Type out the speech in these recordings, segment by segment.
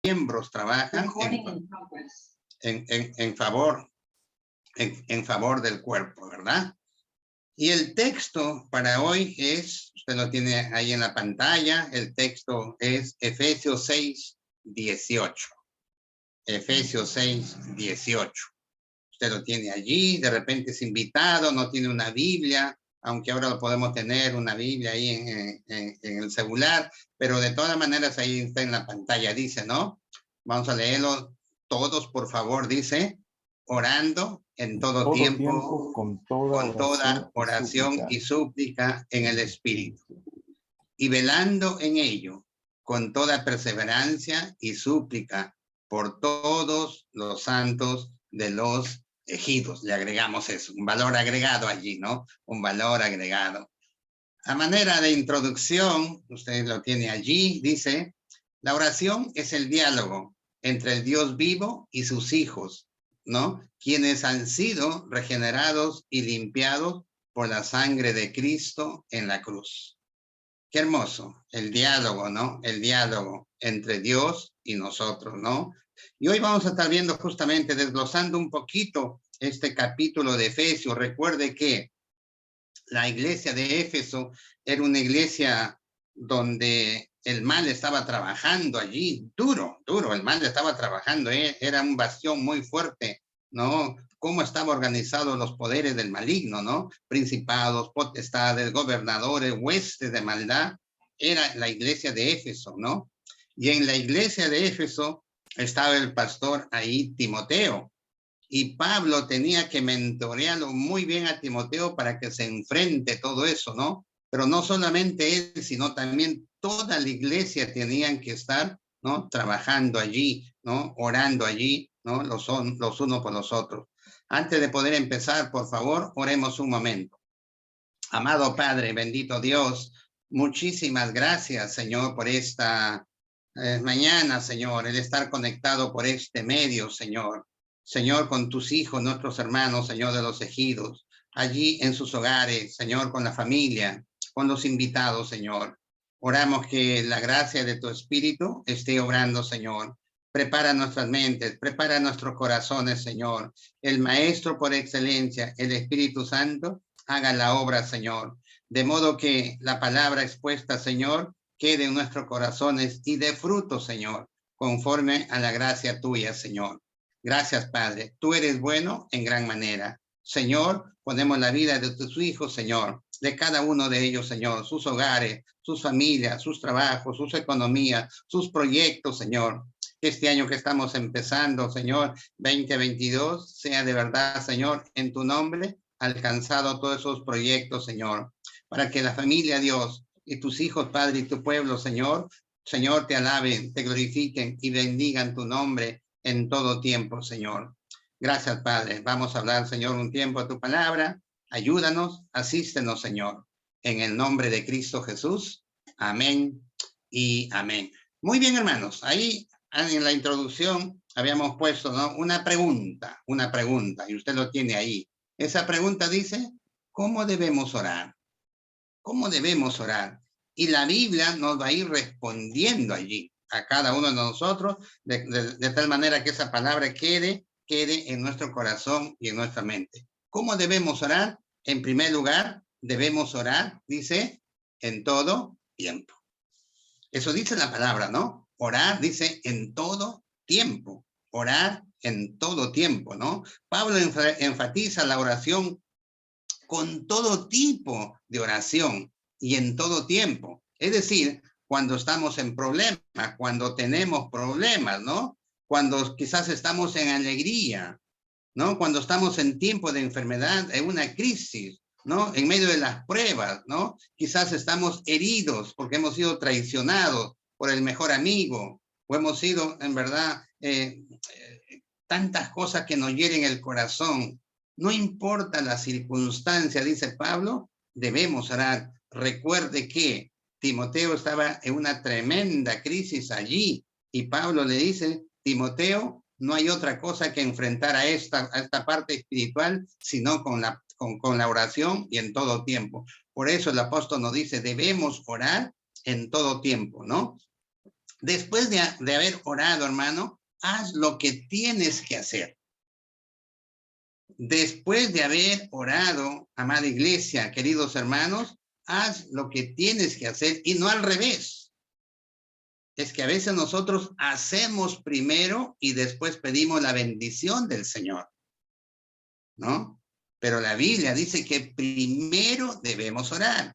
miembros trabajan en favor del cuerpo, ¿verdad? Y el texto para hoy es, usted lo tiene ahí en la pantalla, el texto es Efesios 6, 18. Efesios 6, 18. Usted lo tiene allí, de repente es invitado, no tiene una Biblia, aunque ahora lo podemos tener una Biblia ahí en el celular, pero de todas maneras ahí está en la pantalla, dice, ¿no? Vamos a leerlo todos, por favor, dice, orando en todo tiempo con toda oración y súplica en el Espíritu, y velando en ello con toda perseverancia y súplica por todos los santos de los ejidos. Le agregamos eso, un valor agregado allí, ¿no? Un valor agregado. A manera de introducción, usted lo tiene allí, dice, la oración es el diálogo entre el Dios vivo y sus hijos, ¿no? Quienes han sido regenerados y limpiados por la sangre de Cristo en la cruz. Qué hermoso, el diálogo, ¿no? El diálogo entre Dios y nosotros, ¿no? Y hoy vamos a estar viendo justamente, desglosando un poquito este capítulo de Efesios. Recuerde que la iglesia de Éfeso era una iglesia donde el mal estaba trabajando allí, duro, el mal estaba trabajando, era un bastión muy fuerte, ¿no? Cómo estaban organizados los poderes del maligno, ¿no? Principados, potestades, gobernadores, huestes de maldad, era la iglesia de Éfeso, ¿no? Y en la iglesia de Éfeso estaba el pastor ahí, Timoteo, y Pablo tenía que mentorearlo muy bien a Timoteo para que se enfrente todo eso, ¿no? Pero no solamente él, sino también toda la iglesia tenían que estar, ¿no? Trabajando allí, ¿no? Orando allí, ¿no? Los unos por los otros. Antes de poder empezar, por favor, oremos un momento. Amado Padre, bendito Dios, muchísimas gracias, Señor, por esta mañana, Señor, el estar conectado por este medio, Señor. Señor, con tus hijos, nuestros hermanos, Señor, de los ejidos, allí en sus hogares, Señor, con la familia, con los invitados, Señor. Oramos que la gracia de tu Espíritu esté obrando, Señor. Prepara nuestras mentes, prepara nuestros corazones, Señor. El Maestro por excelencia, el Espíritu Santo, haga la obra, Señor. De modo que la palabra expuesta, Señor, quede en nuestros corazones y dé fruto, Señor, conforme a la gracia tuya, Señor. Gracias, Padre. Tú eres bueno en gran manera. Señor, ponemos la vida de tus hijos, Señor, de cada uno de ellos, Señor, sus hogares, sus familias, sus trabajos, sus economías, sus proyectos, Señor. Este año que estamos empezando, Señor, 2022, sea de verdad, Señor, en tu nombre, alcanzado todos esos proyectos, Señor, para que la familia, Dios, y tus hijos, Padre, y tu pueblo, Señor, Señor, te alaben, te glorifiquen y bendigan tu nombre en todo tiempo, Señor. Gracias, Padre. Vamos a hablar, Señor, un tiempo a tu palabra. Ayúdanos, asístenos, Señor. En el nombre de Cristo Jesús. Amén y amén. Muy bien, hermanos. Ahí en la introducción habíamos puesto, ¿no? Una pregunta, y usted lo tiene ahí. Esa pregunta dice, ¿cómo debemos orar? ¿Cómo debemos orar? Y la Biblia nos va a ir respondiendo allí a cada uno de nosotros, de tal manera que esa palabra quede en nuestro corazón y en nuestra mente. ¿Cómo debemos orar? En primer lugar, debemos orar, dice, en todo tiempo. Eso dice la palabra, ¿no? Orar, dice, en todo tiempo. Orar en todo tiempo, ¿no? Pablo enfatiza la oración con todo tipo de oración y en todo tiempo. Es decir, cuando estamos en problemas, cuando tenemos problemas, ¿no? Cuando quizás estamos en alegría, ¿no? Cuando estamos en tiempo de enfermedad, en una crisis, ¿no? En medio de las pruebas, ¿no? Quizás estamos heridos porque hemos sido traicionados por el mejor amigo, o hemos sido, en verdad, tantas cosas que nos hieren el corazón. No importa la circunstancia, dice Pablo, debemos orar. Recuerde que Timoteo estaba en una tremenda crisis allí y Pablo le dice, Timoteo, no hay otra cosa que enfrentar a esta parte espiritual sino con la oración y en todo tiempo. Por eso el apóstol nos dice, debemos orar en todo tiempo, ¿no? Después de haber orado, hermano, haz lo que tienes que hacer. Después de haber orado, amada iglesia, queridos hermanos, haz lo que tienes que hacer y no al revés. Es que a veces nosotros hacemos primero y después pedimos la bendición del Señor, ¿no? Pero la Biblia dice que primero debemos orar.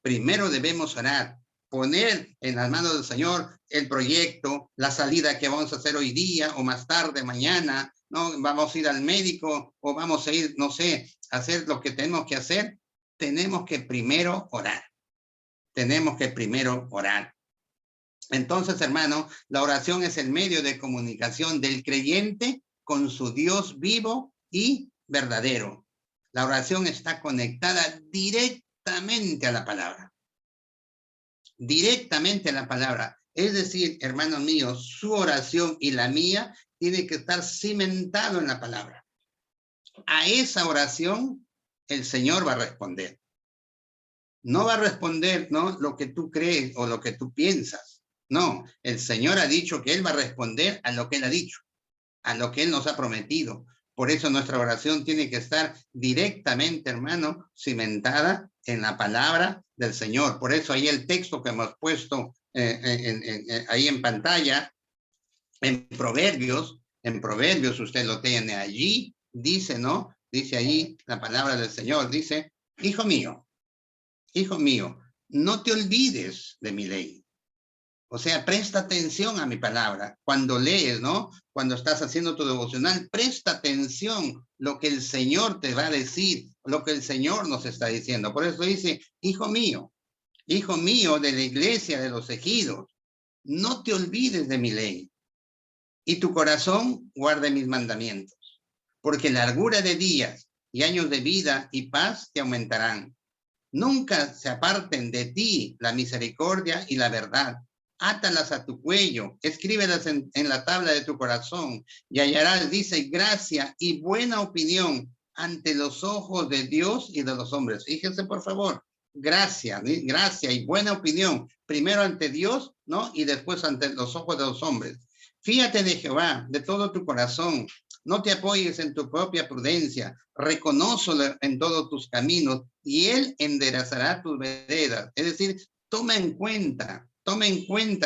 Primero debemos orar, poner en las manos del Señor el proyecto, la salida que vamos a hacer hoy día o más tarde, mañana, ¿no? Vamos a ir al médico o vamos a ir, no sé, a hacer lo que tenemos que hacer. Tenemos que primero orar. Tenemos que primero orar. Entonces, hermano, la oración es el medio de comunicación del creyente con su Dios vivo y verdadero. La oración está conectada directamente a la palabra. Directamente a la palabra. Es decir, hermanos míos, su oración y la mía tiene que estar cimentado en la palabra. A esa oración el Señor va a responder. No va a responder, ¿no?, lo que tú crees o lo que tú piensas. No, el Señor ha dicho que Él va a responder a lo que Él ha dicho, a lo que Él nos ha prometido. Por eso nuestra oración tiene que estar directamente, hermano, cimentada en la palabra del Señor. Por eso ahí el texto que hemos puesto ahí en pantalla, en Proverbios, usted lo tiene allí, dice, ¿no? Dice allí la palabra del Señor, dice, hijo mío, no te olvides de mi ley. O sea, presta atención a mi palabra. Cuando lees, ¿no? Cuando estás haciendo tu devocional, presta atención lo que el Señor te va a decir, lo que el Señor nos está diciendo. Por eso dice, hijo mío de la iglesia de los ejidos, no te olvides de mi ley y tu corazón guarde mis mandamientos, porque largura de días y años de vida y paz te aumentarán. Nunca se aparten de ti la misericordia y la verdad. Átalas a tu cuello, escríbelas en la tabla de tu corazón y hallarás, dice, gracia y buena opinión ante los ojos de Dios y de los hombres. Fíjense, por favor, gracia y buena opinión, primero ante Dios, ¿no? Y después ante los ojos de los hombres. Fíjate de Jehová de todo tu corazón, no te apoyes en tu propia prudencia, reconócelo en todos tus caminos y Él enderezará tus veredas. Es decir, toma en cuenta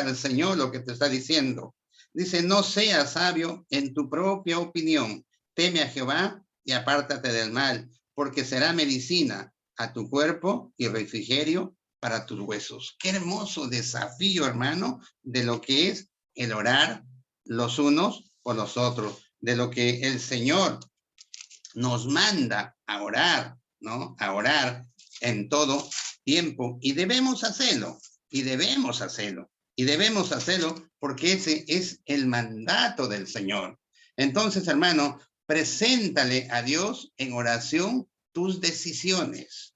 el Señor lo que te está diciendo. Dice, no seas sabio en tu propia opinión, teme a Jehová y apártate del mal, porque será medicina a tu cuerpo y refrigerio para tus huesos. Qué hermoso desafío, hermano, de lo que es el orar los unos por los otros, de lo que el Señor nos manda a orar, ¿no? A orar en todo tiempo y debemos hacerlo, porque ese es el mandato del Señor. Entonces, hermano, preséntale a Dios en oración tus decisiones.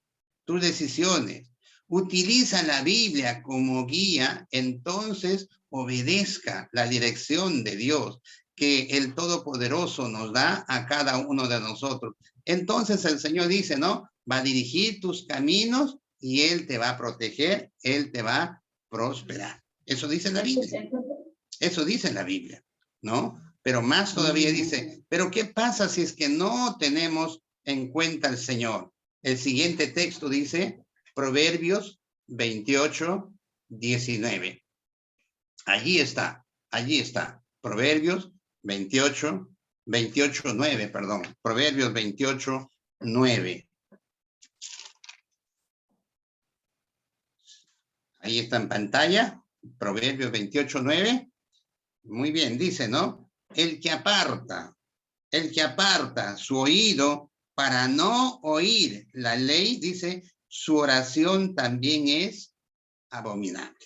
Utiliza la Biblia como guía, entonces obedezca la dirección de Dios que el Todopoderoso nos da a cada uno de nosotros. Entonces el Señor dice, ¿no? Va a dirigir tus caminos y Él te va a proteger, Él te va a prosperar. Eso dice la Biblia. ¿No? Pero más todavía dice, pero ¿qué pasa si es que no tenemos en cuenta al Señor? El siguiente texto dice, Proverbios 28, 19. Allí está. Proverbios 28, 9, perdón. Proverbios 28, 9. Ahí está en pantalla. Proverbios 28, 9. Muy bien, dice, ¿no? El que aparta su oído para no oír la ley, dice, su oración también es abominable.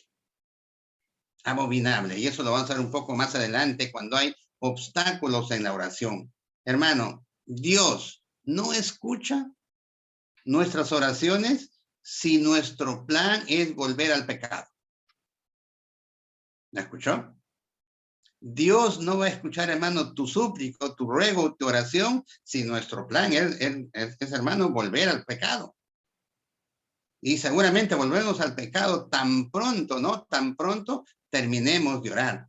Y eso lo vamos a ver un poco más adelante cuando hay obstáculos en la oración. Hermano, Dios no escucha nuestras oraciones si nuestro plan es volver al pecado. ¿Me escuchó? Dios no va a escuchar, hermano, tu súplica, tu ruego, tu oración, si nuestro plan es, hermano, volver al pecado. Y seguramente volvemos al pecado tan pronto, ¿no? Tan pronto terminemos de orar.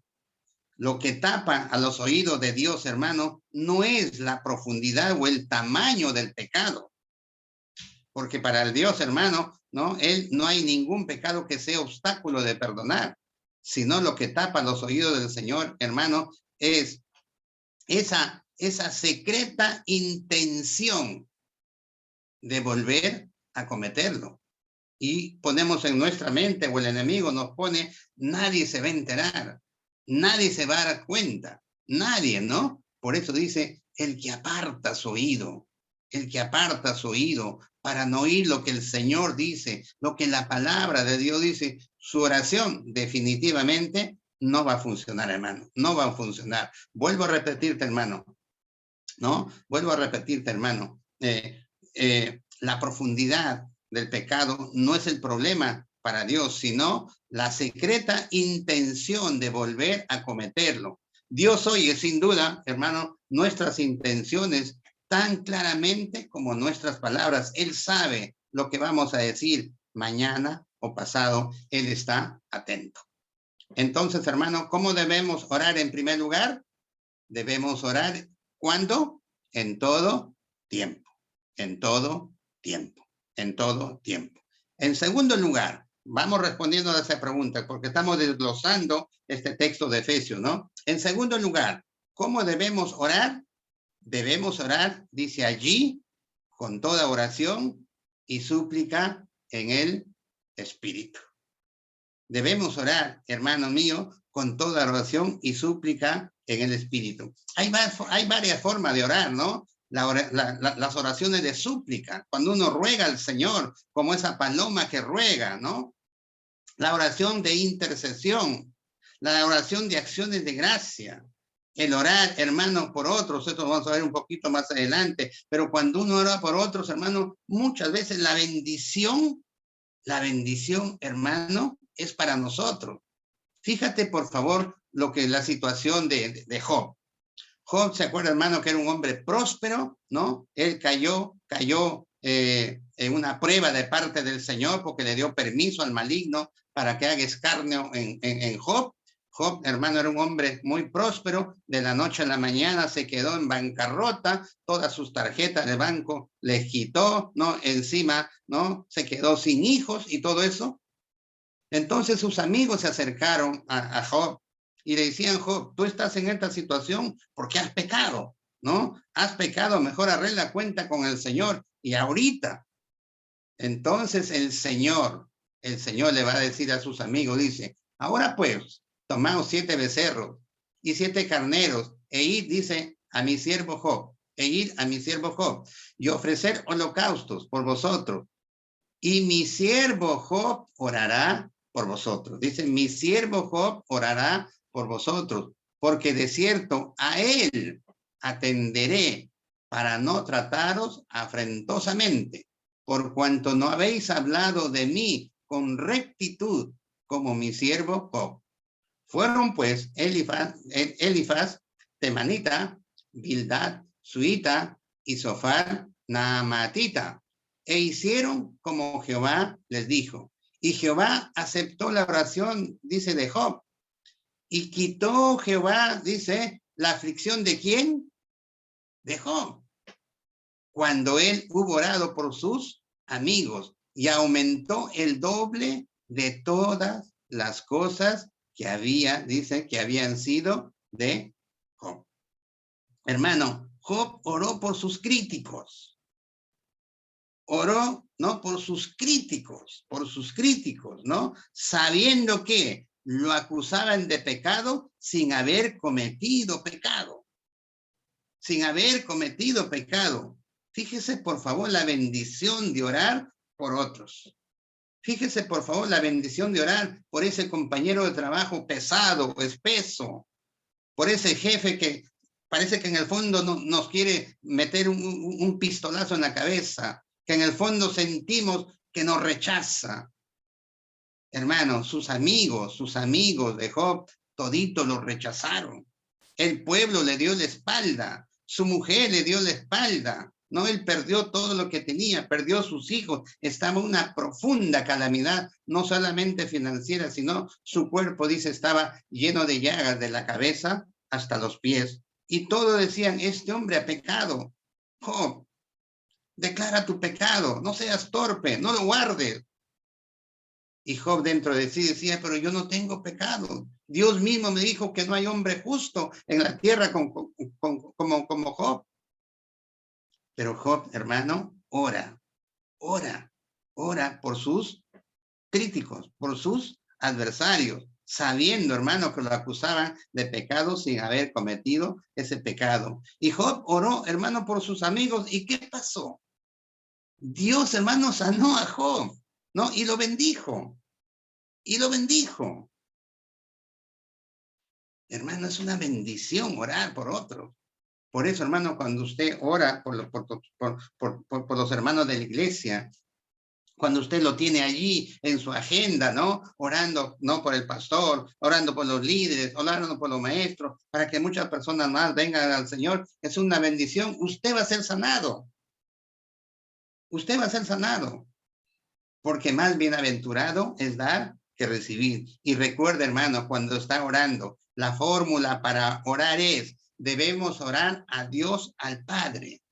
Lo que tapa a los oídos de Dios, hermano, no es la profundidad o el tamaño del pecado. Porque para el Dios, hermano, ¿no? Él no hay ningún pecado que sea obstáculo de perdonar, sino lo que tapa los oídos del Señor, hermano, es esa secreta intención de volver a cometerlo. Y ponemos en nuestra mente, o el enemigo nos pone, nadie se va a enterar, nadie se va a dar cuenta, nadie, ¿no? Por eso dice, el que aparta su oído para no oír lo que el Señor dice, lo que la palabra de Dios dice, su oración definitivamente no va a funcionar, hermano, no va a funcionar. Vuelvo a repetirte, hermano, ¿no? Vuelvo a repetirte, hermano, la profundidad del pecado no es el problema para Dios, sino la secreta intención de volver a cometerlo. Dios oye, sin duda, hermano, nuestras intenciones tan claramente como nuestras palabras. Él sabe lo que vamos a decir mañana o pasado. Él está atento. Entonces, hermano, ¿cómo debemos orar en primer lugar? Debemos orar, ¿cuándo? En todo tiempo. En todo tiempo. En todo tiempo. En segundo lugar, vamos respondiendo a esa pregunta porque estamos desglosando este texto de Efesios, ¿no? En segundo lugar, ¿cómo debemos orar? Debemos orar, dice allí, con toda oración y súplica en el Espíritu. Debemos orar, hermano mío, con toda oración y súplica en el Espíritu. Hay varias formas de orar, ¿no? Las oraciones de súplica, cuando uno ruega al Señor, como esa paloma que ruega, ¿no? La oración de intercesión, la oración de acciones de gracia, el orar, hermano, por otros, esto lo vamos a ver un poquito más adelante, pero cuando uno ora por otros, hermano, muchas veces la bendición, hermano, es para nosotros. Fíjate, por favor, lo que es la situación de Job. Job, ¿se acuerda, hermano, que era un hombre próspero, ¿no? Él cayó en una prueba de parte del Señor porque le dio permiso al maligno para que haga escarnio en Job. Job, hermano, era un hombre muy próspero. De la noche a la mañana se quedó en bancarrota. Todas sus tarjetas de banco les quitó, ¿no? Encima, ¿no? Se quedó sin hijos y todo eso. Entonces sus amigos se acercaron a Job y le decían, Job, tú estás en esta situación porque has pecado, ¿no? Has pecado, mejor arregla cuenta con el Señor. Y ahorita, entonces el Señor le va a decir a sus amigos, dice, ahora pues, tomaos 7 becerros y 7 carneros e id, dice, a mi siervo Job, y ofrecer holocaustos por vosotros. Y mi siervo Job orará por vosotros. Dice, mi siervo Job orará por vosotros, porque de cierto a él atenderé para no trataros afrentosamente, por cuanto no habéis hablado de mí con rectitud como mi siervo Job. Fueron pues Elifaz, temanita, Bildad, suita, y Sofar, naamatita, e hicieron como Jehová les dijo. Y Jehová aceptó la oración, dice, de Job. Y quitó Jehová, dice, la aflicción de ¿quién? De Job. Cuando él hubo orado por sus amigos y aumentó el doble de todas las cosas que había, dice, que habían sido de Job. Hermano, Job oró por sus críticos. Oró, ¿no? Por sus críticos, ¿no? Sabiendo que lo acusaban de pecado sin haber cometido pecado. Fíjese, por favor, la bendición de orar por otros. Fíjese, por favor, la bendición de orar por ese compañero de trabajo pesado, espeso, por ese jefe que parece que en el fondo nos quiere meter un pistolazo en la cabeza, que en el fondo sentimos que nos rechaza. Hermanos, sus amigos de Job, toditos los rechazaron. El pueblo le dio la espalda, su mujer le dio la espalda, No, él perdió todo lo que tenía, perdió sus hijos, estaba en una profunda calamidad, no solamente financiera, sino su cuerpo, dice, estaba lleno de llagas de la cabeza hasta los pies. Y todos decían, este hombre ha pecado. Job, declara tu pecado, no seas torpe, no lo guardes. Y Job dentro de sí decía, pero yo no tengo pecado. Dios mismo me dijo que no hay hombre justo en la tierra como Job. Pero Job, hermano, ora por sus críticos, por sus adversarios, sabiendo, hermano, que lo acusaban de pecado sin haber cometido ese pecado. Y Job oró, hermano, por sus amigos. ¿Y qué pasó? Dios, hermano, sanó a Job, ¿no? Y lo bendijo. Y lo bendijo. Hermano, es una bendición orar por otros. Por eso, hermano, cuando usted ora por los hermanos de la iglesia, cuando usted lo tiene allí en su agenda, ¿no? Orando, ¿no? Por el pastor, orando por los líderes, orando por los maestros, para que muchas personas más vengan al Señor, es una bendición. Usted va a ser sanado. Usted va a ser sanado. Porque más bienaventurado es dar que recibir. Y recuerda, hermano, cuando está orando, la fórmula para orar es, debemos orar a Dios, al Padre.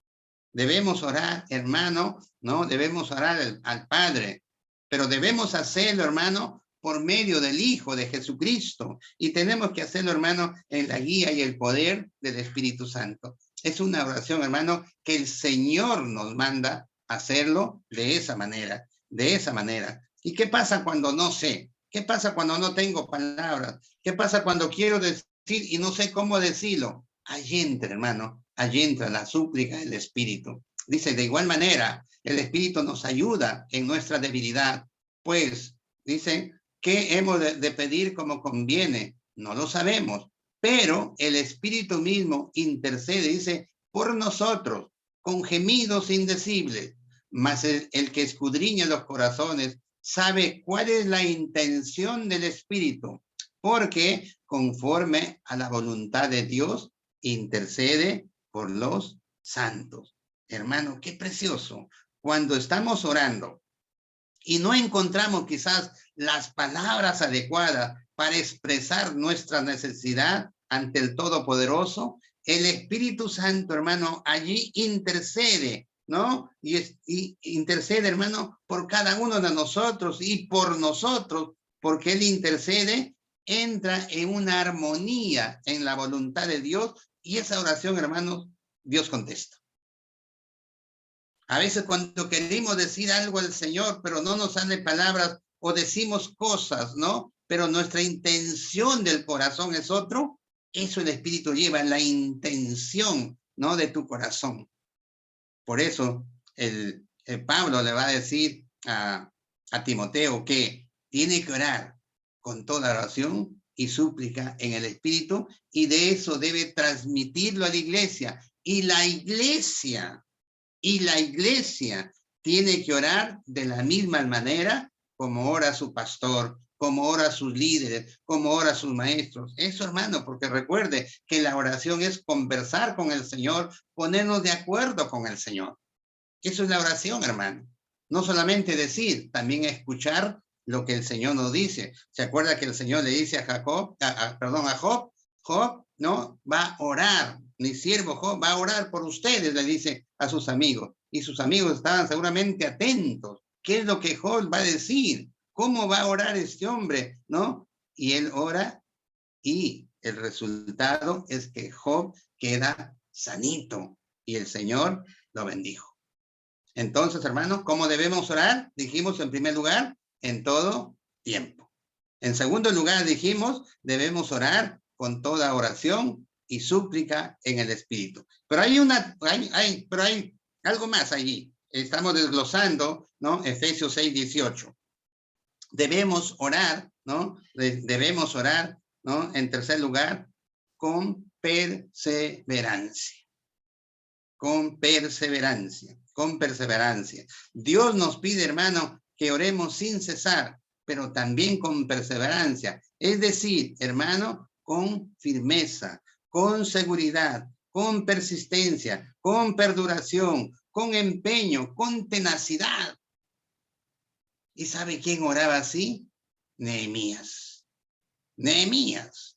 Debemos orar, hermano, ¿no? Debemos orar al Padre. Pero debemos hacerlo, hermano, por medio del Hijo de Jesucristo. Y tenemos que hacerlo, hermano, en la guía y el poder del Espíritu Santo. Es una oración, hermano, que el Señor nos manda hacerlo de esa manera. De esa manera. ¿Y qué pasa cuando no sé? ¿Qué pasa cuando no tengo palabras? ¿Qué pasa cuando quiero decir y no sé cómo decirlo? Allí entra, hermano, allí entra la súplica del Espíritu. Dice, de igual manera, el Espíritu nos ayuda en nuestra debilidad. Pues, dice, ¿qué hemos de pedir como conviene? No lo sabemos, pero el Espíritu mismo intercede, dice, por nosotros, con gemidos indecibles. Mas el que escudriña los corazones sabe cuál es la intención del Espíritu, porque conforme a la voluntad de Dios, intercede por los santos. Hermano, qué precioso. Cuando estamos orando y no encontramos quizás las palabras adecuadas para expresar nuestra necesidad ante el Todopoderoso, el Espíritu Santo, hermano, allí intercede, ¿no? Y intercede, hermano, por cada uno de nosotros y por nosotros, porque Él intercede, entra en una armonía en la voluntad de Dios y esa oración, hermanos, Dios contesta. A veces cuando queremos decir algo al Señor, pero no nos salen palabras o decimos cosas, ¿no? Pero nuestra intención del corazón es otro, eso el Espíritu lleva, la intención, ¿no? De tu corazón. Por eso el Pablo le va a decir a Timoteo que tiene que orar con toda oración y súplica en el Espíritu, y de eso debe transmitirlo a la iglesia. Y la iglesia tiene que orar de la misma manera como ora su pastor, como ora sus líderes, como ora sus maestros. Eso, hermano, porque recuerde que la oración es conversar con el Señor, ponernos de acuerdo con el Señor. Eso es la oración, hermano. No solamente decir, también escuchar lo que el Señor nos dice. ¿Se acuerda que el Señor le dice a Job, Job, no, va a orar, mi siervo Job va a orar por ustedes, le dice a sus amigos. Y sus amigos estaban seguramente atentos. ¿Qué es lo que Job va a decir? ¿Cómo va a orar este hombre? ¿No? Y él ora y el resultado es que Job queda sanito y el Señor lo bendijo. Entonces, hermanos, ¿cómo debemos orar? Dijimos en primer lugar, en todo tiempo. En segundo lugar, dijimos, debemos orar con toda oración y súplica en el Espíritu. Pero hay algo más allí. Estamos desglosando, ¿no? Efesios 6:18. Debemos orar, ¿no? Debemos orar, ¿no? En tercer lugar, con perseverancia. Con perseverancia. Con perseverancia. Dios nos pide, hermano, que oremos sin cesar, pero también con perseverancia. Es decir, hermano, con firmeza, con seguridad, con persistencia, con perduración, con empeño, con tenacidad. ¿Y sabe quién oraba así? Nehemías. Nehemías.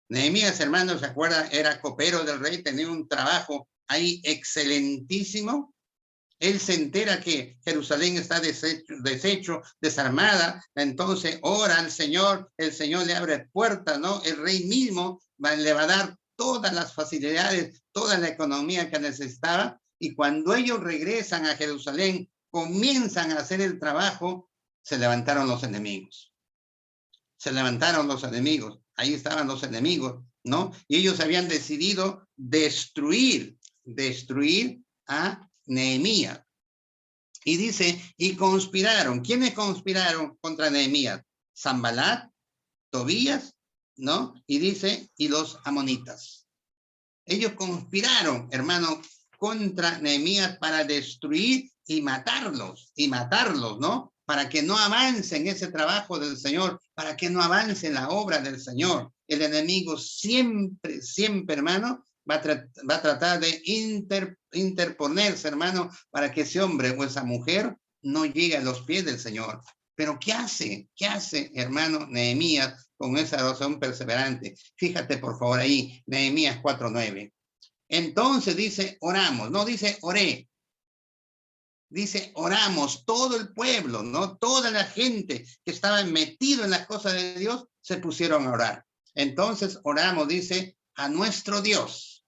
Nehemías, hermanos, ¿se acuerdan? Era copero del rey, tenía un trabajo ahí excelentísimo. Él se entera que Jerusalén está deshecho, desarmada, entonces ora al Señor, el Señor le abre puertas, ¿no? El rey mismo le va a dar todas las facilidades, toda la economía que necesitaba, y cuando ellos regresan a Jerusalén, comienzan a hacer el trabajo, se levantaron los enemigos. Se levantaron los enemigos, ahí estaban los enemigos, ¿no? Y ellos habían decidido destruir a Nehemías. Y dice, y conspiraron. ¿Quiénes conspiraron contra Nehemías? Sanballat, Tobías, ¿no? Y dice, y los amonitas. Ellos conspiraron, hermano, contra Nehemías para destruir y matarlos, ¿no? Para que no avance en ese trabajo del Señor, para que no avance en la obra del Señor. El enemigo siempre, hermano, va a tratar de interponerse, hermano, para que ese hombre o esa mujer no llegue a los pies del Señor. Pero ¿qué hace, hermano, Nehemías con esa oración perseverante? Fíjate, por favor, ahí, Nehemías 4:9. Entonces dice, oramos, no dice oré. Dice, oramos, todo el pueblo, ¿no? Toda la gente que estaba metido en las cosas de Dios se pusieron a orar. Entonces oramos, dice, a nuestro Dios.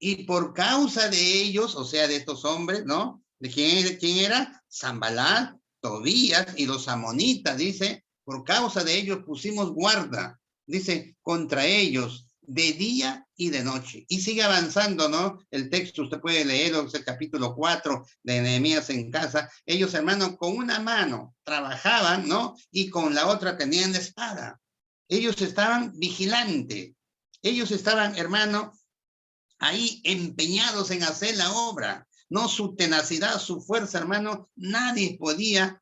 Y por causa de ellos, o sea, de estos hombres, ¿no? ¿De quién era? Sanballat, Tobías y los amonitas, dice, por causa de ellos pusimos guarda, dice, contra ellos de día y de noche. Y sigue avanzando, ¿no? El texto, usted puede leerlo, es el capítulo 4 de Nehemías en casa. Ellos, hermanos, con una mano trabajaban, ¿no? Y con la otra tenían la espada. Ellos estaban vigilantes. Ellos estaban, hermano, ahí empeñados en hacer la obra. No, su tenacidad, su fuerza, hermano, nadie podía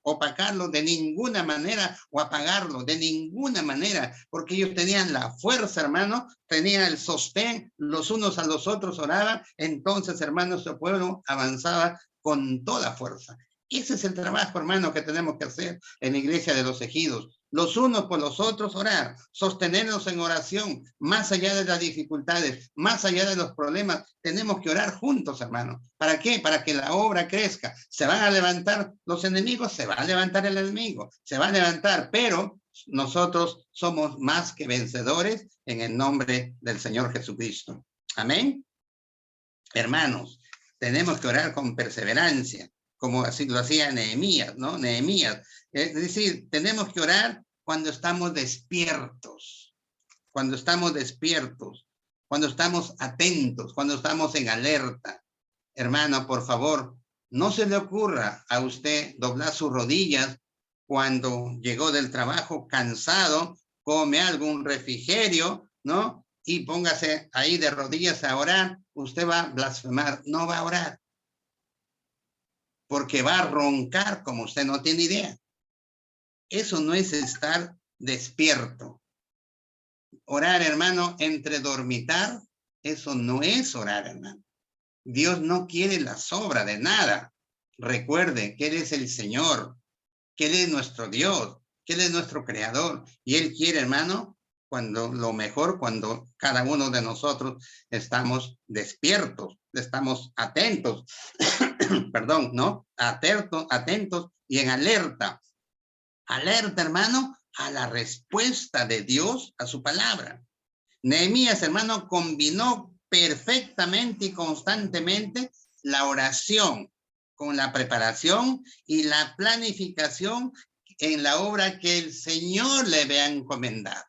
opacarlo de ninguna manera o apagarlo de ninguna manera, porque ellos tenían la fuerza, hermano, tenían el sostén, los unos a los otros oraban, entonces, hermano, su pueblo avanzaba con toda fuerza. Ese es el trabajo, hermano, que tenemos que hacer en la iglesia de los ejidos. Los unos por los otros orar, sostenernos en oración, más allá de las dificultades, más allá de los problemas, tenemos que orar juntos, hermano. ¿Para qué? Para que la obra crezca. Se van a levantar los enemigos, se va a levantar el enemigo, se va a levantar, pero nosotros somos más que vencedores en el nombre del Señor Jesucristo. Amén. Hermanos, tenemos que orar con perseverancia, como así lo hacía Nehemías, ¿no? Nehemías. Es decir, tenemos que orar cuando estamos despiertos, cuando estamos atentos, cuando estamos en alerta. Hermano, por favor, no se le ocurra a usted doblar sus rodillas cuando llegó del trabajo cansado, come algún refrigerio, ¿no? Y póngase ahí de rodillas a orar. Usted va a blasfemar, no va a orar, porque va a roncar como usted no tiene idea. Eso no es estar despierto. Orar, hermano, entre dormitar, eso no es orar, hermano. Dios no quiere la sobra de nada. Recuerde que Él es el Señor, que Él es nuestro Dios, que Él es nuestro Creador. Y Él quiere, hermano, lo mejor cuando cada uno de nosotros estamos despiertos, estamos atentos, perdón, ¿no? Atentos y en alerta. Alerta, hermano, a la respuesta de Dios a su palabra. Nehemías, hermano, combinó perfectamente y constantemente la oración con la preparación y la planificación en la obra que el Señor le había encomendado.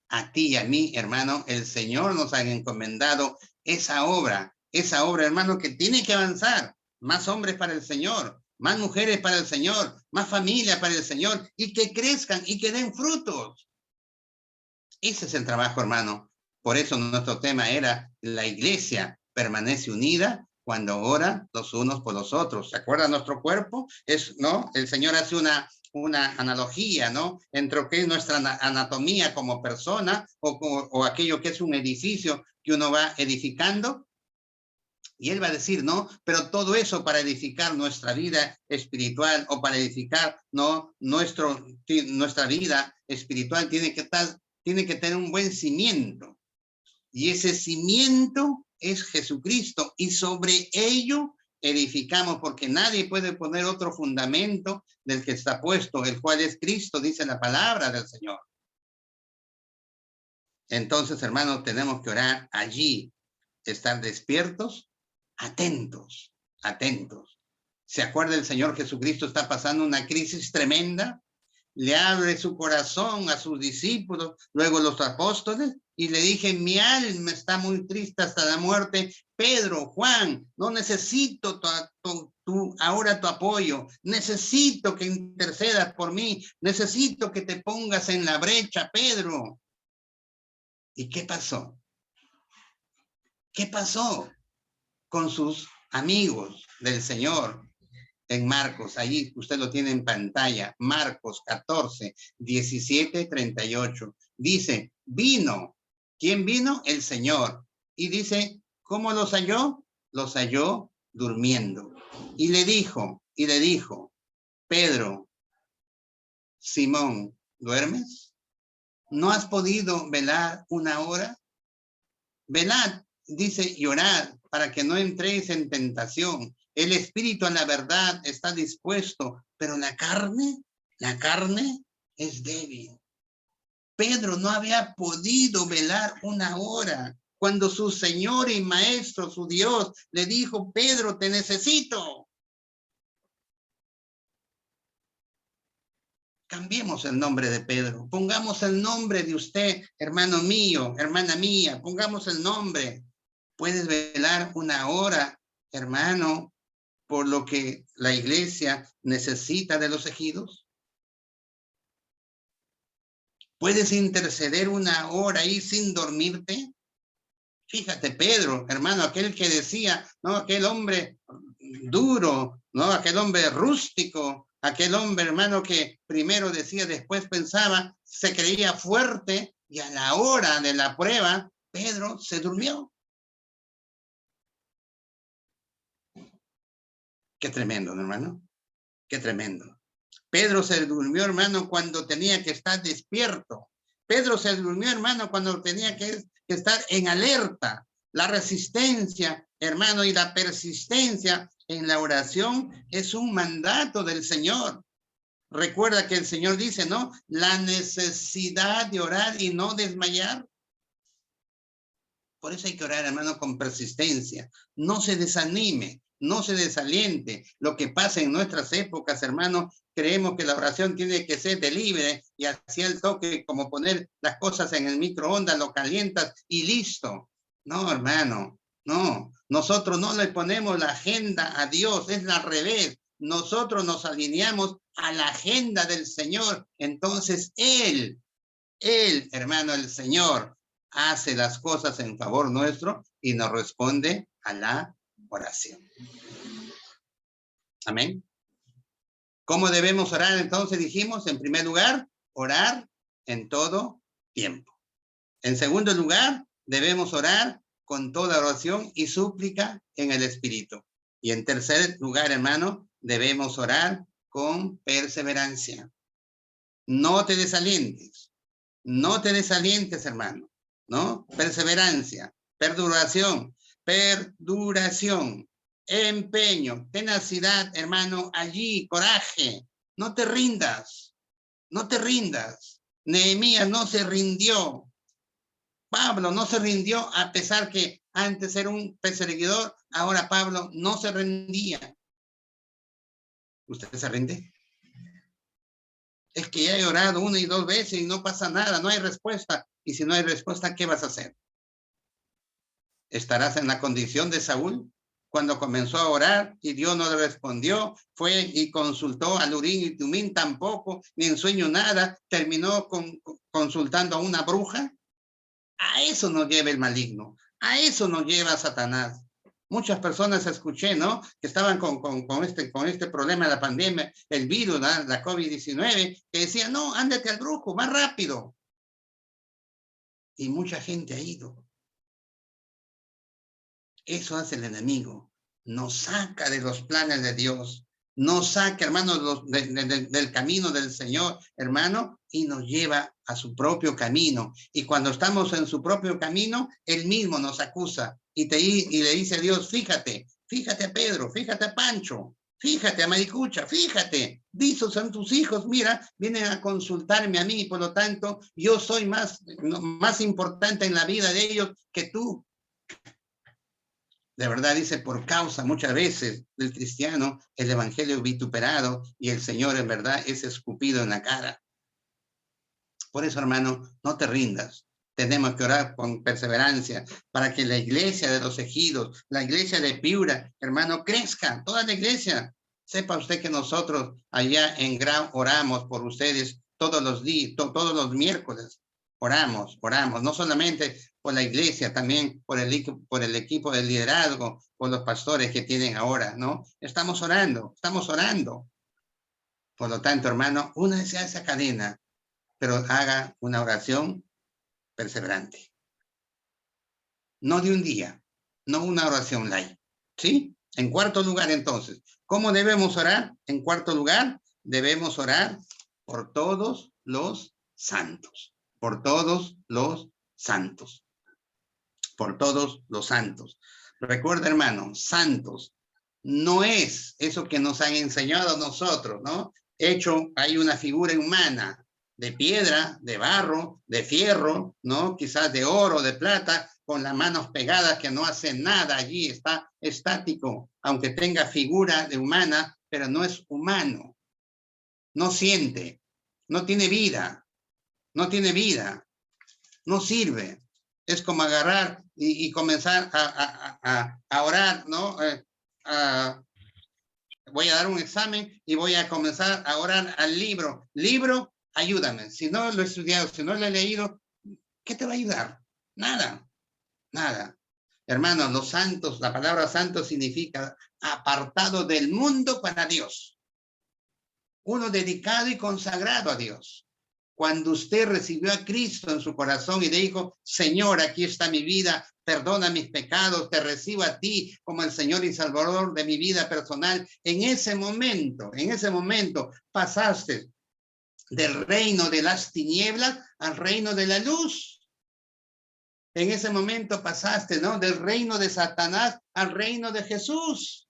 A ti y a mí, hermano, el Señor nos ha encomendado esa obra, hermano, que tiene que avanzar. Más hombres para el Señor, más mujeres para el Señor, más familia para el Señor, y que crezcan y que den frutos. Ese es el trabajo, hermano. Por eso nuestro tema era: la iglesia permanece unida cuando ora los unos por los otros. ¿Se acuerdan? Nuestro cuerpo es, ¿no? El Señor hace una analogía, ¿no? Entre lo que es nuestra anatomía como persona o aquello que es un edificio que uno va edificando. Y él va a decir, no, pero todo eso para edificar nuestra vida espiritual o para edificar, no, nuestra vida espiritual tiene que tener un buen cimiento. Y ese cimiento es Jesucristo. Y sobre ello edificamos, porque nadie puede poner otro fundamento del que está puesto, el cual es Cristo, dice la palabra del Señor. Entonces, hermanos, tenemos que orar allí, estar despiertos, atentos, atentos. ¿Se acuerda el Señor Jesucristo está pasando una crisis tremenda? Le abre su corazón a sus discípulos, luego los apóstoles, y le dije, mi alma está muy triste hasta la muerte. Pedro, Juan, no necesito ahora tu apoyo, necesito que intercedas por mí, necesito que te pongas en la brecha, Pedro. ¿Y qué pasó? ¿Qué pasó con sus amigos del Señor? En Marcos, allí usted lo tiene en pantalla, Marcos 14, 17, 38. Dice, vino. ¿Quién vino? El Señor. Y dice, ¿cómo los halló? Los halló durmiendo. Y le dijo, Pedro, Simón, ¿duermes? ¿No has podido velar una hora? Velad, dice, y orad para que no entréis en tentación. El espíritu a la verdad está dispuesto, pero la carne es débil. Pedro no había podido velar una hora cuando su Señor y Maestro, su Dios, le dijo, Pedro, te necesito. Cambiemos el nombre de Pedro, pongamos el nombre de usted, hermano mío, hermana mía, pongamos el nombre. ¿Puedes velar una hora, hermano, por lo que la iglesia necesita de los ejidos? ¿Puedes interceder una hora ahí sin dormirte? Fíjate, Pedro, hermano, aquel que decía, no, aquel hombre duro, no, aquel hombre rústico, aquel hombre, hermano, que primero decía, después pensaba, se creía fuerte, y a la hora de la prueba, Pedro se durmió. Qué tremendo, hermano. Qué tremendo. Pedro se durmió, hermano, cuando tenía que estar despierto. Pedro se durmió, hermano, cuando tenía que estar en alerta. La resistencia, hermano, y la persistencia en la oración es un mandato del Señor. Recuerda que el Señor dice, ¿no? La necesidad de orar y no desmayar. Por eso hay que orar, hermano, con persistencia. No se desanime, no se desaliente. Lo que pasa en nuestras épocas, hermano, creemos que la oración tiene que ser de libre y hacia el toque, como poner las cosas en el microondas, lo calientas y listo. No, hermano, no. Nosotros no le ponemos la agenda a Dios, es al revés. Nosotros nos alineamos a la agenda del Señor. Entonces, Él, hermano, el Señor, hace las cosas en favor nuestro y nos responde a la oración. Amén. ¿Cómo debemos orar entonces? Dijimos, en primer lugar, orar en todo tiempo. En segundo lugar, debemos orar con toda oración y súplica en el Espíritu. Y en tercer lugar, hermano, debemos orar con perseverancia. No te desalientes. No te desalientes, hermano, ¿no? Perseverancia, perduración, empeño, tenacidad, hermano, allí, coraje. No te rindas, no te rindas. Nehemías no se rindió. Pablo no se rindió a pesar que antes era un perseguidor, ahora Pablo no se rendía. ¿Usted se rinde? Es que ya he orado una y dos veces y no pasa nada, no hay respuesta. Y si no hay respuesta, ¿qué vas a hacer? ¿Estarás en la condición de Saúl? Cuando comenzó a orar y Dios no le respondió, fue y consultó a Urim y Tumim, tampoco, ni en sueño nada, terminó consultando a una bruja. A eso nos lleva el maligno, a eso nos lleva Satanás. Muchas personas escuché, ¿no? Que estaban con este problema de la pandemia, el virus, ¿no? La COVID-19, que decían, no, ándate al brujo, más rápido. Y mucha gente ha ido. Eso hace el enemigo. Nos saca de los planes de Dios. Nos saca, hermano, del camino del Señor, hermano, y nos lleva a su propio camino. Y cuando estamos en su propio camino, Él mismo nos acusa. Y le dice a Dios, fíjate a Pedro, fíjate a Pancho, fíjate a Maricucha, fíjate, esos son tus hijos, mira, vienen a consultarme a mí, por lo tanto, yo soy más importante en la vida de ellos que tú. De verdad, dice, por causa muchas veces del cristiano, el evangelio es vituperado y el Señor en verdad es escupido en la cara. Por eso, hermano, no te rindas. Tenemos que orar con perseverancia para que la iglesia de los Ejidos, la iglesia de Piura, hermano, crezca, toda la iglesia. Sepa usted que nosotros allá en Grau oramos por ustedes todos los días, todos los miércoles. Oramos, no solamente por la iglesia, también por el equipo de liderazgo, por los pastores que tienen ahora, ¿no? Estamos orando. Por lo tanto, hermano, únase a esa cadena, pero haga una oración perseverante. No de un día, no una oración light, ¿sí? En cuarto lugar, entonces, ¿cómo debemos orar? En cuarto lugar, debemos orar por todos los santos, por todos los santos, por todos los santos. Recuerda, hermano, santos no es eso que nos han enseñado a nosotros, ¿no? Hecho, hay una figura humana de piedra, de barro, de fierro, ¿no? Quizás de oro, de plata, con las manos pegadas que no hace nada allí, está estático, aunque tenga figura de humana, pero no es humano, no siente, no tiene vida, no sirve. Es como agarrar y comenzar a orar, ¿no? Voy a dar un examen y voy a comenzar a orar al libro. Libro, ayúdame. Si no lo he estudiado, si no lo he leído, ¿qué te va a ayudar? Nada. Hermanos, los santos, la palabra santo significa apartado del mundo para Dios. Uno dedicado y consagrado a Dios. Cuando usted recibió a Cristo en su corazón y le dijo, Señor, aquí está mi vida, perdona mis pecados, te recibo a ti como el Señor y Salvador de mi vida personal. En ese momento, pasaste del reino de las tinieblas al reino de la luz. En ese momento pasaste, ¿no? Del reino de Satanás al reino de Jesús.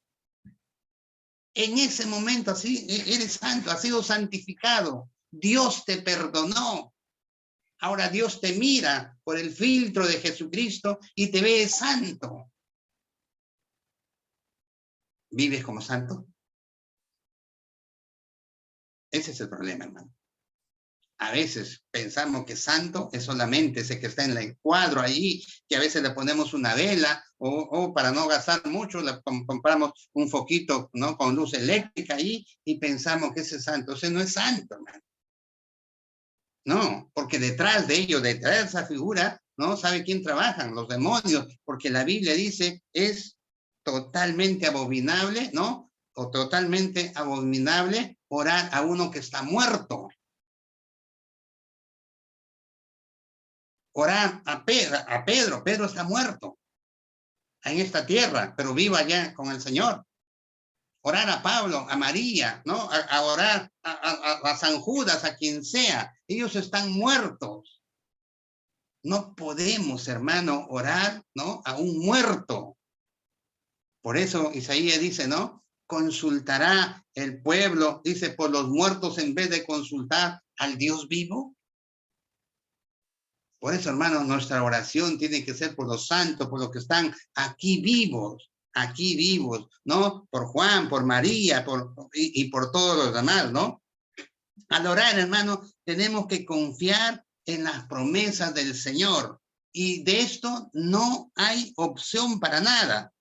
En ese momento, así, eres santo, has sido santificado. Dios te perdonó. Ahora Dios te mira por el filtro de Jesucristo y te ve santo. ¿Vives como santo? Ese es el problema, hermano. A veces pensamos que santo es solamente ese que está en el cuadro ahí, que a veces le ponemos una vela o para no gastar mucho, le compramos un foquito, ¿no? Con luz eléctrica ahí y pensamos que ese es santo. Ese no es santo, hermano. No, porque detrás de ello, detrás de esa figura, ¿no? ¿Sabe quién trabajan? Los demonios, porque la Biblia dice, es totalmente abominable, ¿no? O totalmente abominable orar a uno que está muerto. Orar a Pedro está muerto en esta tierra, pero vivo allá con el Señor. Orar a Pablo, a María, ¿no? A orar a San Judas, a quien sea. Ellos están muertos. No podemos, hermano, orar, ¿no? A un muerto. Por eso Isaías dice, ¿no? Consultará el pueblo, dice, por los muertos en vez de consultar al Dios vivo. Por eso, hermano, nuestra oración tiene que ser por los santos, por los que están aquí vivos, ¿no? Por Juan, por María, y por todos los demás, ¿no? Al orar, hermano, tenemos que confiar en las promesas del Señor. Y de esto no hay opción para nada.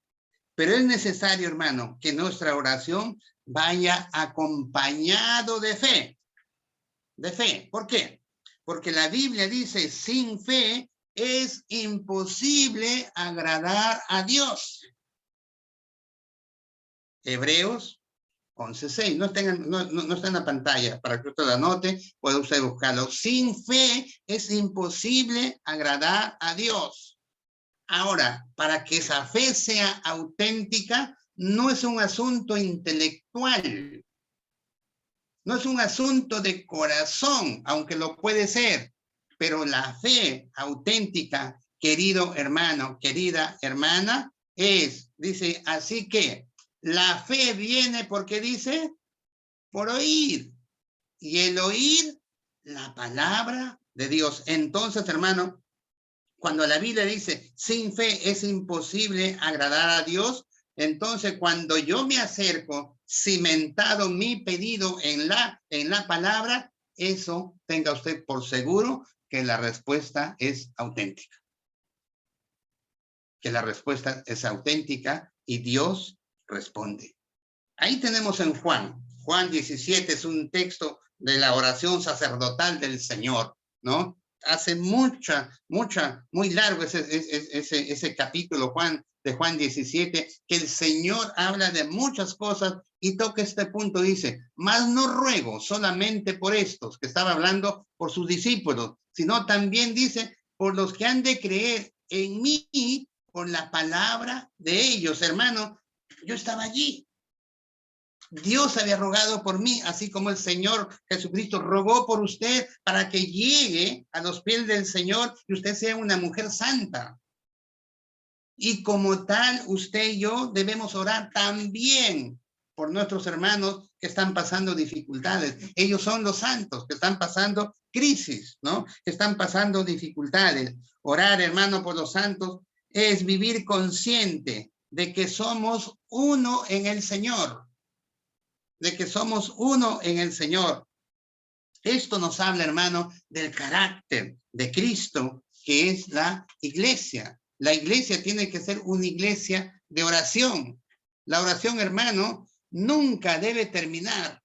Pero es necesario, hermano, que nuestra oración vaya acompañado de fe. De fe. ¿Por qué? Porque la Biblia dice, sin fe es imposible agradar a Dios. Hebreos 11:6. No está en la pantalla, para que usted lo anote, puede usted buscarlo. Sin fe es imposible agradar a Dios. Ahora, para que esa fe sea auténtica, no es un asunto intelectual, no es un asunto de corazón, aunque lo puede ser, pero la fe auténtica, querido hermano, querida hermana, dice, así que la fe viene porque dice, por oír, y el oír la palabra de Dios. Entonces, hermano, cuando la Biblia dice, sin fe es imposible agradar a Dios, entonces cuando yo me acerco, cimentado mi pedido en la palabra, eso tenga usted por seguro que la respuesta es auténtica. Que la respuesta es auténtica y Dios responde. Ahí tenemos en Juan 17 es un texto de la oración sacerdotal del Señor, ¿no? Hace muy largo ese capítulo, de Juan 17, que el Señor habla de muchas cosas y toca este punto, dice, mas no ruego solamente por estos, que estaba hablando por sus discípulos, sino también dice, por los que han de creer en mí, por la palabra de ellos, hermano. Yo estaba allí. Dios había rogado por mí, así como el Señor Jesucristo rogó por usted para que llegue a los pies del Señor y usted sea una mujer santa. Y como tal, usted y yo debemos orar también por nuestros hermanos que están pasando dificultades. Ellos son los santos que están pasando crisis, ¿no? Que están pasando dificultades. Orar, hermano, por los santos es vivir consciente de que somos uno en el Señor. De que somos uno en el Señor. Esto nos habla, hermano, del carácter de Cristo, que es la iglesia. La iglesia tiene que ser una iglesia de oración. La oración, hermano, nunca debe terminar.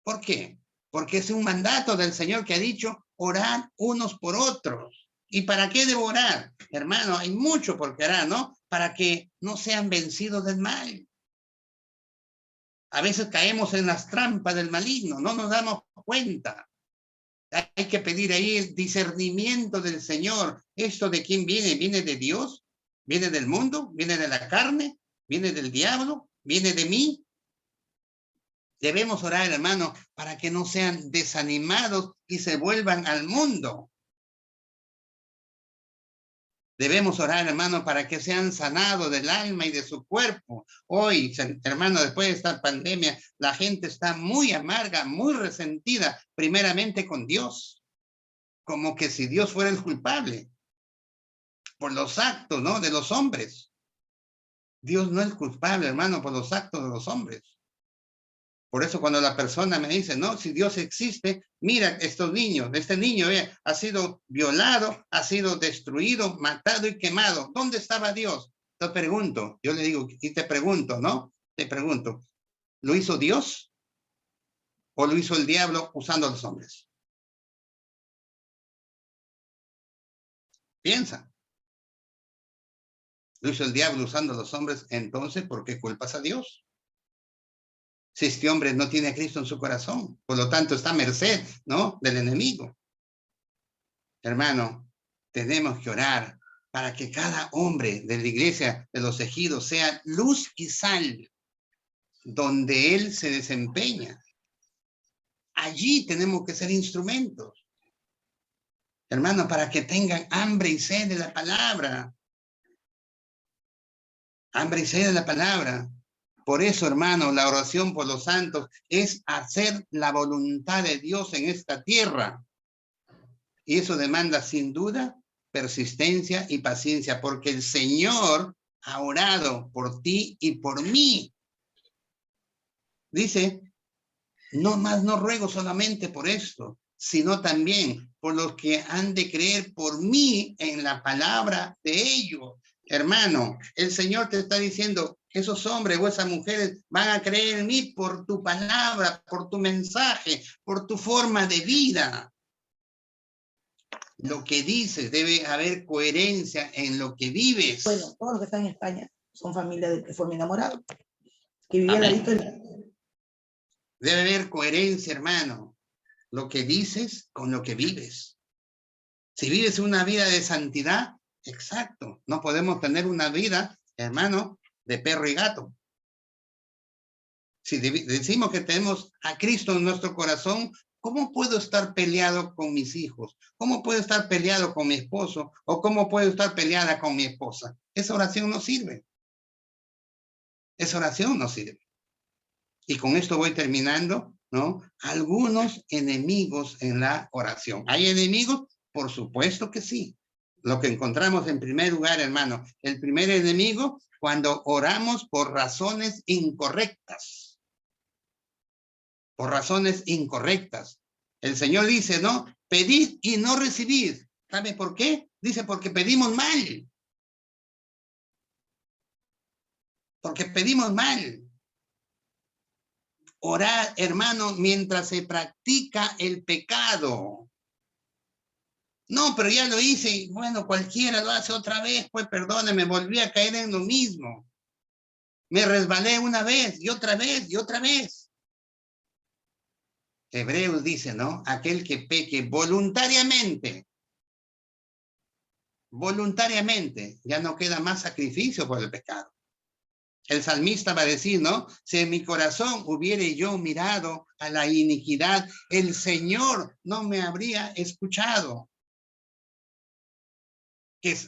¿Por qué? Porque es un mandato del Señor que ha dicho orar unos por otros. ¿Y para qué debo orar? Hermano, hay mucho por qué orar, ¿no? Para que no sean vencidos del mal. A veces caemos en las trampas del maligno, no nos damos cuenta. Hay que pedir ahí el discernimiento del Señor. ¿Esto de quién viene? ¿Viene de Dios? ¿Viene del mundo? ¿Viene de la carne? ¿Viene del diablo? ¿Viene de mí? Debemos orar, hermano, para que no sean desanimados y se vuelvan al mundo. Debemos orar, hermano, para que sean sanados del alma y de su cuerpo. Hoy, hermano, después de esta pandemia, la gente está muy amarga, muy resentida, primeramente con Dios. Como que si Dios fuera el culpable por los actos, ¿no? De los hombres. Dios no es culpable, hermano, por los actos de los hombres. Por eso cuando la persona me dice, no, si Dios existe, mira estos niños, este niño ha sido violado, ha sido destruido, matado y quemado. ¿Dónde estaba Dios? Te pregunto, yo le digo, y te pregunto, ¿no? Te pregunto, ¿lo hizo Dios? ¿O lo hizo el diablo usando a los hombres? Piensa. Lo hizo el diablo usando a los hombres, entonces, ¿por qué culpas a Dios? Si este hombre no tiene a Cristo en su corazón, por lo tanto está a merced, ¿no? Del enemigo. Hermano, tenemos que orar para que cada hombre de la iglesia de los ejidos sea luz y sal donde él se desempeña. Allí tenemos que ser instrumentos. Hermano, para que tengan hambre y sed de la palabra. Hambre y sed de la palabra. Por eso, hermano, la oración por los santos es hacer la voluntad de Dios en esta tierra. Y eso demanda, sin duda, persistencia y paciencia, porque el Señor ha orado por ti y por mí. Dice, no más no ruego solamente por esto, sino también por los que han de creer por mí en la palabra de ellos. Hermano, el Señor te está diciendo, esos hombres o esas mujeres van a creer en mí por tu palabra, por tu mensaje, por tu forma de vida. Lo que dices, debe haber coherencia en lo que vives. Bueno, todos los que están en España son familia del que fue mi enamorado, que vivía al ladito de... Debe haber coherencia, hermano. Lo que dices con lo que vives. Si vives una vida de santidad, exacto. No podemos tener una vida, hermano, de perro y gato. Si decimos que tenemos a Cristo en nuestro corazón, ¿cómo puedo estar peleado con mis hijos? ¿Cómo puedo estar peleado con mi esposo? ¿O cómo puedo estar peleada con mi esposa? Esa oración no sirve. Esa oración no sirve. Y con esto voy terminando, ¿no? Algunos enemigos en la oración. ¿Hay enemigos? Por supuesto que sí. Lo que encontramos en primer lugar, hermano, el primer enemigo, cuando oramos por razones incorrectas. Por razones incorrectas. El Señor dice, ¿no? Pedid y no recibid. ¿Sabe por qué? Dice, porque pedimos mal. Porque pedimos mal. Orar, hermano, mientras se practica el pecado. No, pero ya lo hice y bueno, cualquiera lo hace otra vez, pues perdóneme, volví a caer en lo mismo. Me resbalé una vez y otra vez y otra vez. Hebreos dice, ¿no? Aquel que peque voluntariamente, ya no queda más sacrificio por el pecado. El salmista va a decir, ¿no? Si en mi corazón hubiere yo mirado a la iniquidad, el Señor no me habría escuchado.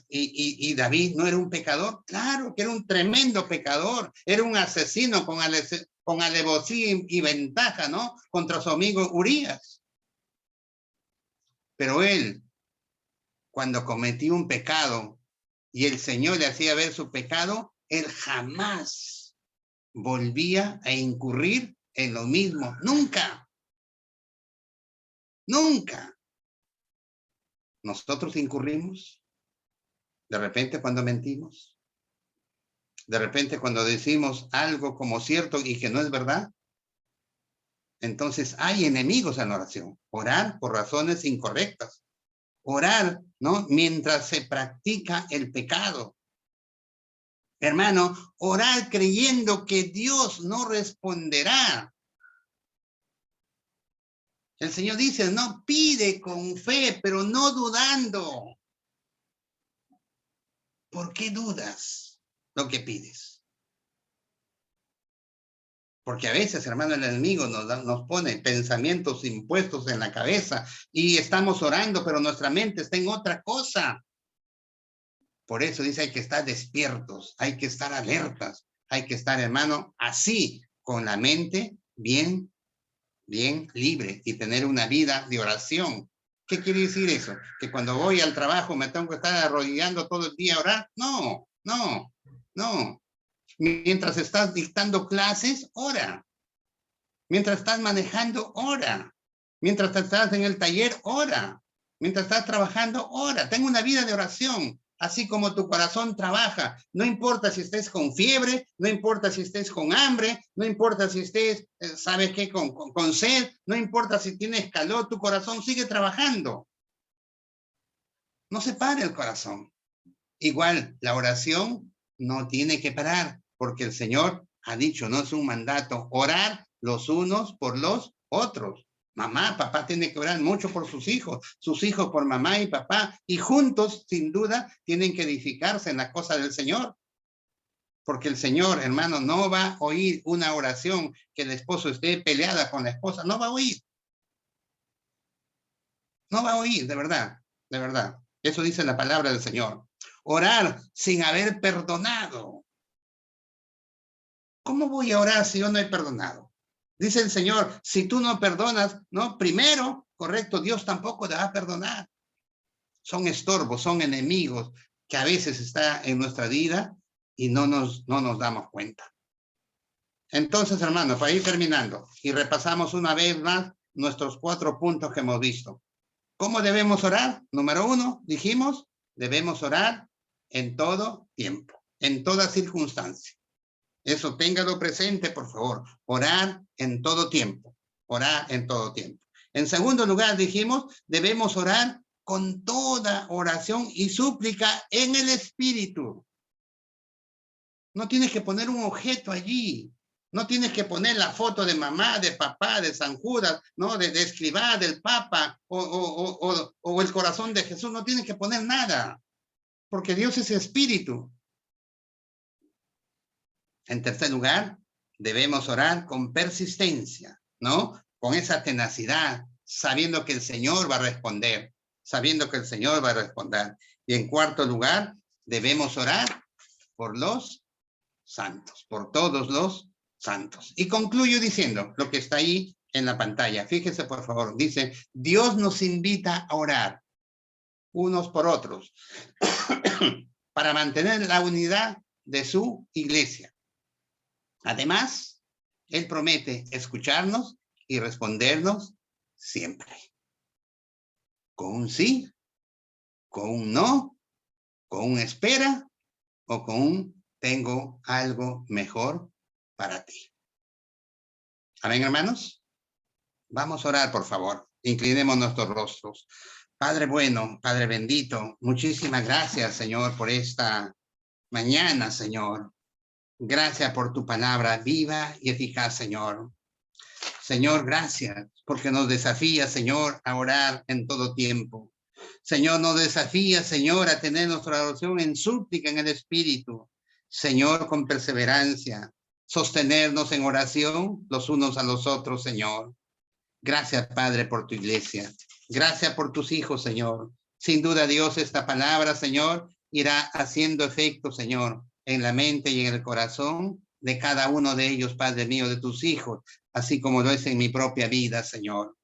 Y David no era un pecador, claro que era un tremendo pecador, era un asesino con alevosía y ventaja, ¿no? Contra su amigo Urías. Pero él, cuando cometió un pecado y el Señor le hacía ver su pecado, él jamás volvía a incurrir en lo mismo, nunca, nunca. Nosotros incurrimos de repente cuando mentimos, de repente cuando decimos algo como cierto y que no es verdad. Entonces hay enemigos en la oración. Orar por razones incorrectas. Orar, ¿no? Mientras se practica el pecado. Hermano, orar creyendo que Dios no responderá. El Señor dice, no, pide con fe, pero no dudando. ¿Por qué dudas lo que pides? Porque a veces, hermano, el enemigo nos pone pensamientos impuestos en la cabeza y estamos orando, pero nuestra mente está en otra cosa. Por eso dice, hay que estar despiertos, hay que estar alertas, hay que estar, hermano, así, con la mente bien libre y tener una vida de oración. ¿Qué quiere decir eso? ¿Que cuando voy al trabajo me tengo que estar arrodillando todo el día a orar? No, no, no. Mientras estás dictando clases, ora. Mientras estás manejando, ora. Mientras estás en el taller, ora. Mientras estás trabajando, ora. Ten una vida de oración, así como tu corazón trabaja. No importa si estés con fiebre, no importa si estés con hambre, no importa si estés, ¿sabes qué? Con sed, no importa si tienes calor, tu corazón sigue trabajando. No se pare el corazón. Igual, la oración no tiene que parar, porque el Señor ha dicho, no es un mandato, orar los unos por los otros. Mamá, papá tiene que orar mucho por sus hijos por mamá y papá, y juntos, sin duda, tienen que edificarse en la cosa del Señor. Porque el Señor, hermano, no va a oír una oración que el esposo esté peleada con la esposa, no va a oír. No va a oír, de verdad, de verdad. Eso dice la palabra del Señor. Orar sin haber perdonado. ¿Cómo voy a orar si yo no he perdonado? Dice el Señor, si tú no perdonas, no, primero, correcto, Dios tampoco te va a perdonar. Son estorbos, son enemigos que a veces está en nuestra vida y no nos damos cuenta. Entonces, hermanos, para ir terminando y repasamos una vez más nuestros 4 puntos que hemos visto. ¿Cómo debemos orar? Número 1, dijimos, debemos orar en todo tiempo, en toda circunstancia. Eso téngalo presente, por favor. Orar en todo tiempo. Orar en todo tiempo. En segundo lugar, dijimos, debemos orar con toda oración y súplica en el Espíritu. No tienes que poner un objeto allí. No tienes que poner la foto de mamá, de papá, de San Judas, ¿no? De Escribá, del Papa o el corazón de Jesús. No tienes que poner nada. porque Dios es espíritu. En tercer lugar, debemos orar con persistencia, ¿no? Con esa tenacidad, sabiendo que el Señor va a responder, sabiendo que el Señor va a responder. Y en cuarto lugar, debemos orar por los santos, por todos los santos. Y concluyo diciendo lo que está ahí en la pantalla. Fíjese, por favor, dice, Dios nos invita a orar unos por otros para mantener la unidad de su iglesia. Además, Él promete escucharnos y respondernos siempre. Con un sí, con un no, con un espera o con un tengo algo mejor para ti. Amén, hermanos. Vamos a orar, por favor. Inclinemos nuestros rostros. Padre bueno, Padre bendito, muchísimas gracias, Señor, por esta mañana, Señor. Gracias por tu palabra viva y eficaz, Señor. Señor, gracias porque nos desafía, Señor, a orar en todo tiempo. Señor, nos desafía, Señor, a tener nuestra oración en súplica en el Espíritu. Señor, con perseverancia, sostenernos en oración los unos a los otros, Señor. Gracias, Padre, por tu iglesia. Gracias por tus hijos, Señor. Sin duda, Dios, esta palabra, Señor, irá haciendo efecto, Señor, en la mente y en el corazón de cada uno de ellos, Padre mío, de tus hijos, así como lo es en mi propia vida, Señor.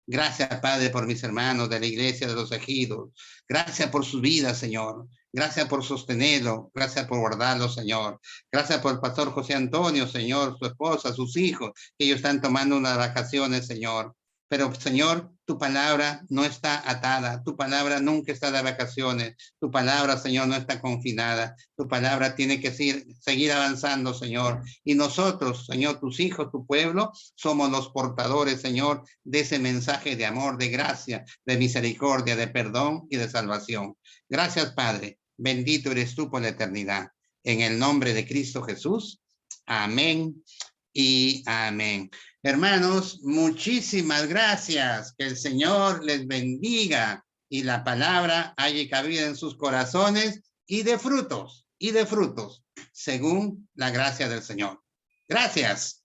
Gracias, Padre, por mis hermanos de la iglesia de los ejidos. Gracias por sus vidas, Señor. Gracias por sostenerlo. Gracias por guardarlo, Señor. Gracias por el pastor José Antonio, Señor, su esposa, sus hijos, que ellos están tomando unas vacaciones, Señor. Pero, Señor, tu palabra no está atada. Tu palabra nunca está de vacaciones. Tu palabra, Señor, no está confinada. Tu palabra tiene que seguir avanzando, Señor. Y nosotros, Señor, tus hijos, tu pueblo, somos los portadores, Señor, de ese mensaje de amor, de gracia, de misericordia, de perdón y de salvación. Gracias, Padre. Bendito eres tú por la eternidad. En el nombre de Cristo Jesús. Amén y amén. Hermanos, muchísimas gracias. Que el Señor les bendiga y la palabra haya cabida en sus corazones y de frutos, según la gracia del Señor. Gracias.